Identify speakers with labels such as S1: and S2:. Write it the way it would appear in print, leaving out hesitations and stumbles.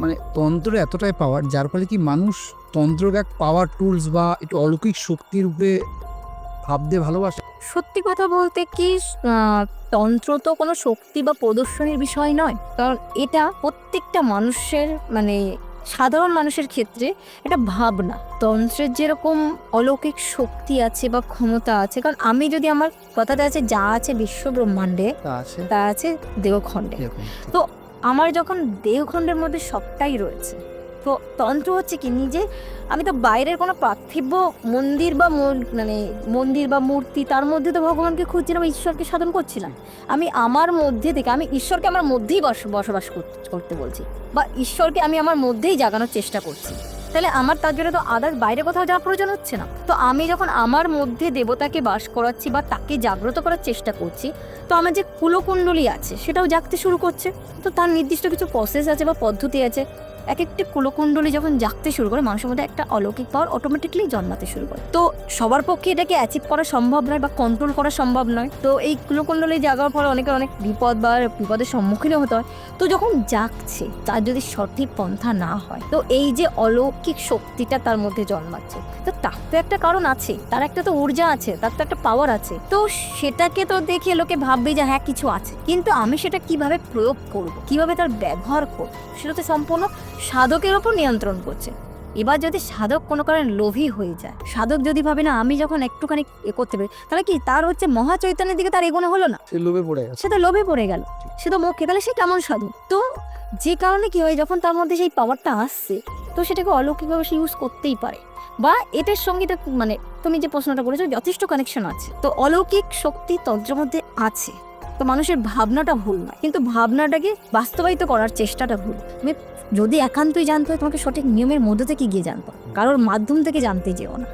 S1: মানে তন্ত্রে এতটাই পাওয়ার যার ফলে কি মানুষ তন্ত্রকে এক পাওয়ার টুলস বা একটু অলৌকিক শক্তির রূপে ভাবতে ভালোবাসে।
S2: সত্যি কথা বলতে কি তন্ত্র তো কোনো শক্তি বা প্রদর্শনীর বিষয় নয়, কারণ এটা প্রত্যেকটা মানুষের মানে সাধারণ মানুষের ক্ষেত্রে এটা ভাবনা। তন্ত্রের যেরকম অলৌকিক শক্তি আছে বা ক্ষমতা আছে, কারণ আমি যদি আমার কথাটা আছে যা আছে বিশ্ব ব্রহ্মাণ্ডে
S1: তা আছে
S2: তা আছে দেহখণ্ডে।
S1: এরকম।
S2: তো আমার যখন দেহখণ্ডের মধ্যে সবটাই রয়েছে, তো তন্ত্র হচ্ছে কি নিজে আমি তো বাইরের কোনো পার্থিব মন্দির বা মানে মন্দির বা মূর্তি তার মধ্যে তো ভগবানকে খুঁজছিলাম, ঈশ্বরকে সাধন করছিলাম। আমি আমার মধ্যে থেকে আমি ঈশ্বরকে আমার মধ্যেই বসবাস করতে বলছি, বা ঈশ্বরকে আমি আমার মধ্যেই জাগানোর চেষ্টা করছি। তাহলে আমার তার জন্য তো আদার্স বাইরে কোথাও যাওয়ার প্রয়োজন হচ্ছে না। তো আমি যখন আমার মধ্যে দেবতাকে বাস করাচ্ছি বা তাকে জাগ্রত করার চেষ্টা করছি, তো আমার যে কুলকুণ্ডলী আছে সেটাও জাগতে শুরু করছে। তো তার নির্দিষ্ট কিছু প্রসেস আছে বা পদ্ধতি আছে। এক একটি কুলকুণ্ডলী যখন জাগতে শুরু করে মানুষের মধ্যে একটা অলৌকিক পাওয়ার অটোমেটিকলি জন্মাতে শুরু করে। তো সবার পক্ষে এটাকে অ্যাচিভ করা সম্ভব নয় বা কন্ট্রোল করা সম্ভব নয়। তো এই কুলকুণ্ডলী জাগার ফলে অনেকের অনেক বিপদ বা বিপদের সম্মুখীনও হতে হয়। তো যখন জাগছে তার যদি সঠিক পন্থা না হয়, তো এই যে অলৌকিক শক্তিটা তার মধ্যে জন্মাচ্ছে, তো তার তো একটা কারণ আছে, তার একটা তো ঊর্জা আছে, তার তো একটা পাওয়ার আছে। তো সেটাকে তো দেখে লোকে ভাববে যে হ্যাঁ কিছু আছে, কিন্তু আমি সেটা কিভাবে প্রয়োগ করব, কিভাবে তার ব্যবহার করব, সেটা তো সম্পূর্ণ সাধকের ওপর নিয়ন্ত্রণ করছে। এবার যদি সাধক কোনো কারণে লোভী হয়ে যায়, সাধক যদি ভাবে না আমি যখন একটুখানি করতে পারি, তাহলে কি তার হচ্ছে মহা চৈতন্যের দিকে তার এগোনো হলো না,
S1: সে লোভে পড়ে গেছে।
S2: সে তো লোভে পড়ে গেল, সে তো মুখে, তাহলে সে কেমন সাধু? তো যে কারণে কি হয়, যখন তার মধ্যে সেই পাওয়ারটা আসছে, তো সেটাকে অলৌকিকভাবে সে ইউজ করতেই পারে। বা এটার সঙ্গে মানে তুমি যে প্রশ্নটা করেছো যথেষ্ট কানেকশন আছে। তো অলৌকিক শক্তি তন্ত্রের মধ্যে আছে। তো মানুষের ভাবনাটা ভুল নয়, কিন্তু ভাবনাটাকে বাস্তবায়িত করার চেষ্টাটা ভুল। তুমি যদি একান্তই জানতে হয়, তোমাকে সঠিক নিয়মের মধ্যে থেকে গিয়ে জানতে হবে, কারোর মাধ্যম থেকে জানতে যেও না।